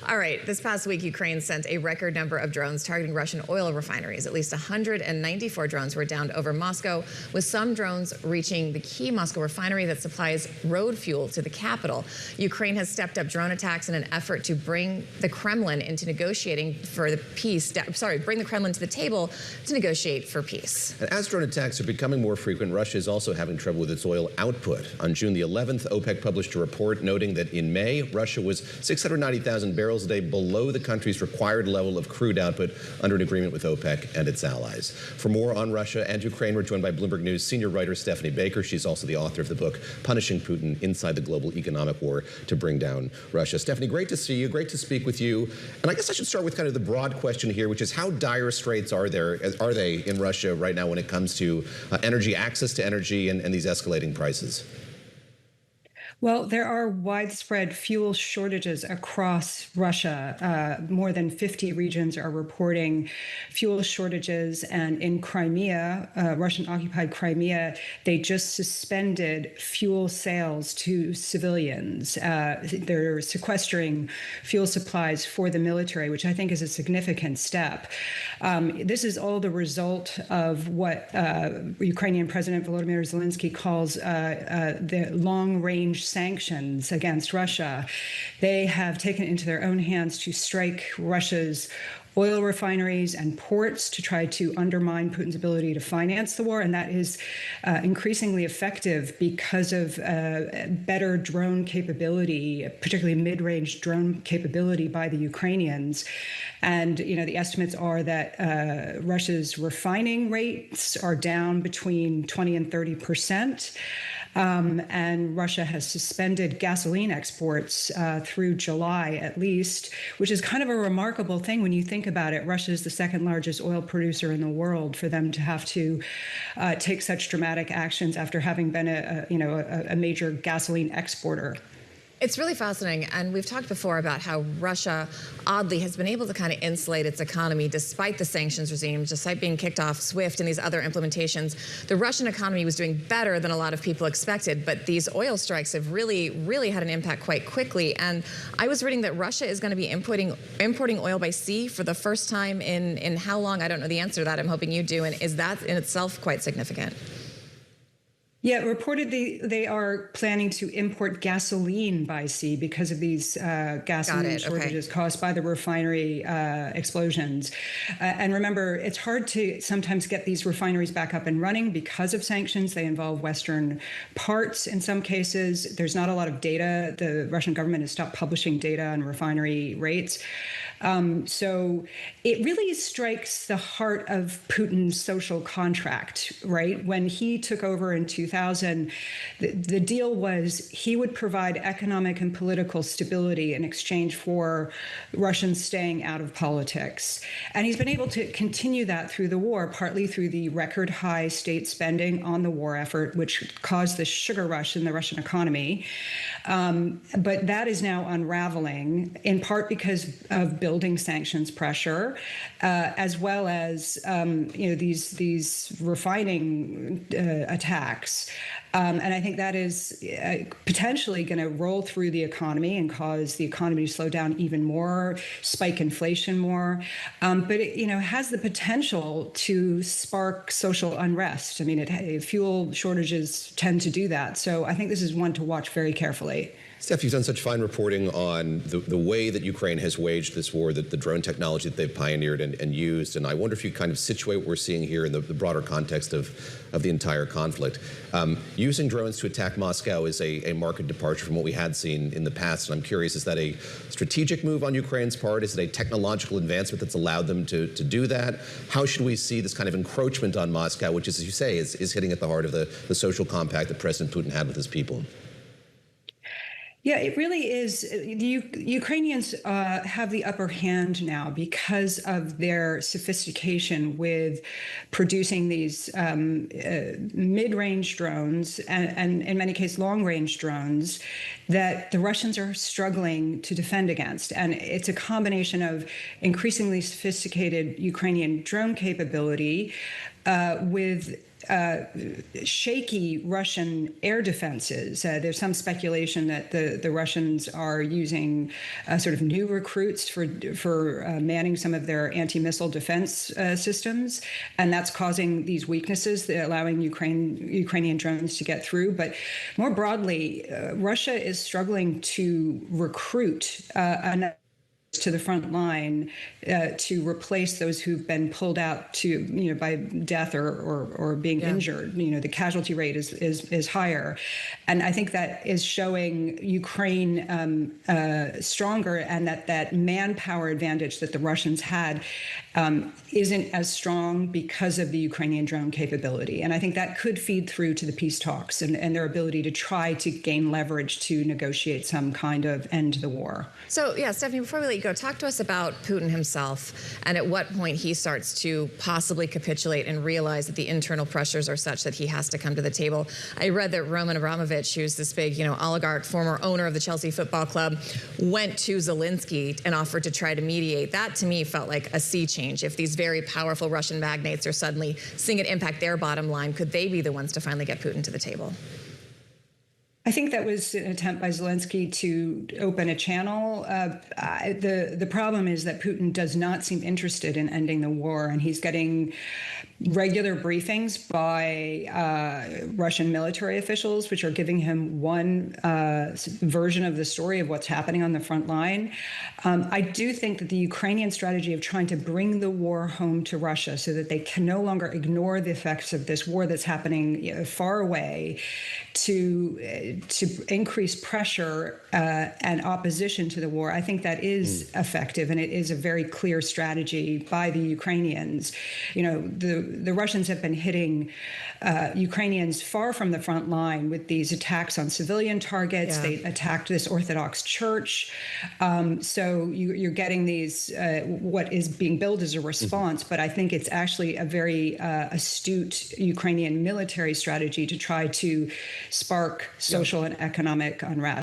All right, this past week, Ukraine sent a record number of drones targeting Russian oil refineries. At least 194 drones were downed over Moscow, with some drones reaching the key Moscow refinery that supplies road fuel to the capital. Ukraine has stepped up drone attacks in an effort to bring the Kremlin into negotiating for the peace. Bring the Kremlin to the table to negotiate for peace. And as drone attacks are becoming more frequent, Russia is also having trouble with its oil output. On June the 11th, OPEC published a report noting that in May, Russia was 690,000 barrels a day below the country's required level of crude output under an agreement with OPEC and its allies. For more on Russia and Ukraine, we're joined by Bloomberg News senior writer Stephanie Baker. She's also the author of the book, Punishing Putin Inside the Global Economic War to Bring Down Russia. Stephanie, great to see you. Great to speak with you. And I guess I should start with kind of the broad question here, which is how dire straits are they in Russia right now when it comes to energy, access to energy, and these escalating prices? Well, there are widespread fuel shortages across Russia. More than 50 regions are reporting fuel shortages. And in Crimea, Russian-occupied Crimea, they just suspended fuel sales to civilians. They're sequestering fuel supplies for the military, which I think is a significant step. This is all the result of what Ukrainian President Volodymyr Zelensky calls the long-range sanctions against Russia. They have taken it into their own hands to strike Russia's oil refineries and ports to try to undermine Putin's ability to finance the war. And that is increasingly effective because of better drone capability, particularly mid-range drone capability by the Ukrainians. And, you know, the estimates are that Russia's refining rates are down between 20 and 30%. And Russia has suspended gasoline exports through July, at least, which is kind of a remarkable thing when you think about it. Russia is the second largest oil producer in the world. For them to have to take such dramatic actions after having been a major gasoline exporter. It's really fascinating, and we've talked before about how Russia, oddly, has been able to kind of insulate its economy despite the sanctions regime, despite being kicked off SWIFT and these other implementations. The Russian economy was doing better than a lot of people expected, but these oil strikes have really had an impact quite quickly. And I was reading that Russia is going to be importing oil by sea for the first time in how long? I don't know the answer to that. I'm hoping you do. And is that in itself quite significant? Yeah, reportedly they are planning to import gasoline by sea because of these gasoline shortages caused by the refinery explosions. And remember, it's hard to sometimes get these refineries back up and running because of sanctions. They involve Western parts in some cases. There's not a lot of data. The Russian government has stopped publishing data on refinery rates. So it really strikes the heart of Putin's social contract, right? When he took over in 2000, the deal was he would provide economic and political stability in exchange for Russians staying out of politics. And he's been able to continue that through the war, partly through the record high state spending on the war effort, which caused the sugar rush in the Russian economy. But that is now unraveling, in part because of building sanctions pressure, as well as these refining attacks. And I think that is potentially going to roll through the economy and cause the economy to slow down even more, spike inflation more. But it, has the potential to spark social unrest. I mean, fuel shortages tend to do that. So I think this is one to watch very carefully. Steph, you've done such fine reporting on the way that Ukraine has waged this war, the drone technology that they've pioneered and used. And I wonder if you kind of situate what we're seeing here in the broader context of the entire conflict. Using drones to attack Moscow is a marked departure from what we had seen in the past. And I'm curious, is that a strategic move on Ukraine's part? Is it a technological advancement that's allowed them to do that? How should we see this kind of encroachment on Moscow, which, as you say, is hitting at the heart of the social compact that President Putin had with his people? Yeah, it really is. The Ukrainians have the upper hand now because of their sophistication with producing these mid-range drones and in many cases long-range drones that the Russians are struggling to defend against. And it's a combination of increasingly sophisticated Ukrainian drone capability with shaky Russian air defenses. There's some speculation that the Russians are using sort of new recruits for manning some of their anti-missile defense systems, and that's causing these weaknesses, allowing Ukrainian drones to get through. But more broadly, Russia is struggling to recruit to the front line to replace those who've been pulled out to by death or being injured. The casualty rate is higher, and I think that is showing Ukraine stronger, and that manpower advantage that the Russians had isn't as strong because of the Ukrainian drone capability. And I think that could feed through to the peace talks and their ability to try to gain leverage to negotiate some kind of end to the war. So, Stephanie, before we let you go, talk to us about Putin himself and at what point he starts to possibly capitulate and realize that the internal pressures are such that he has to come to the table. I read that Roman Abramovich, who's this big, oligarch, former owner of the Chelsea Football Club, went to Zelensky and offered to try to mediate. That, to me, felt like a sea change. If these very powerful Russian magnates are suddenly seeing it impact their bottom line, could they be the ones to finally get Putin to the table? I think that was an attempt by Zelensky to open a channel. The problem is that Putin does not seem interested in ending the war, and he's getting regular briefings by Russian military officials, which are giving him one version of the story of what's happening on the front line. I do think that the Ukrainian strategy of trying to bring the war home to Russia so that they can no longer ignore the effects of this war that's happening far away, to increase pressure and opposition to the war, I think that is effective, and it is a very clear strategy by the Ukrainians. The Russians have been hitting Ukrainians far from the front line with these attacks on civilian targets. Yeah. They attacked this Orthodox church. So you're getting these, what is being billed as a response, but I think it's actually a very astute Ukrainian military strategy to try to spark social and economic unrest.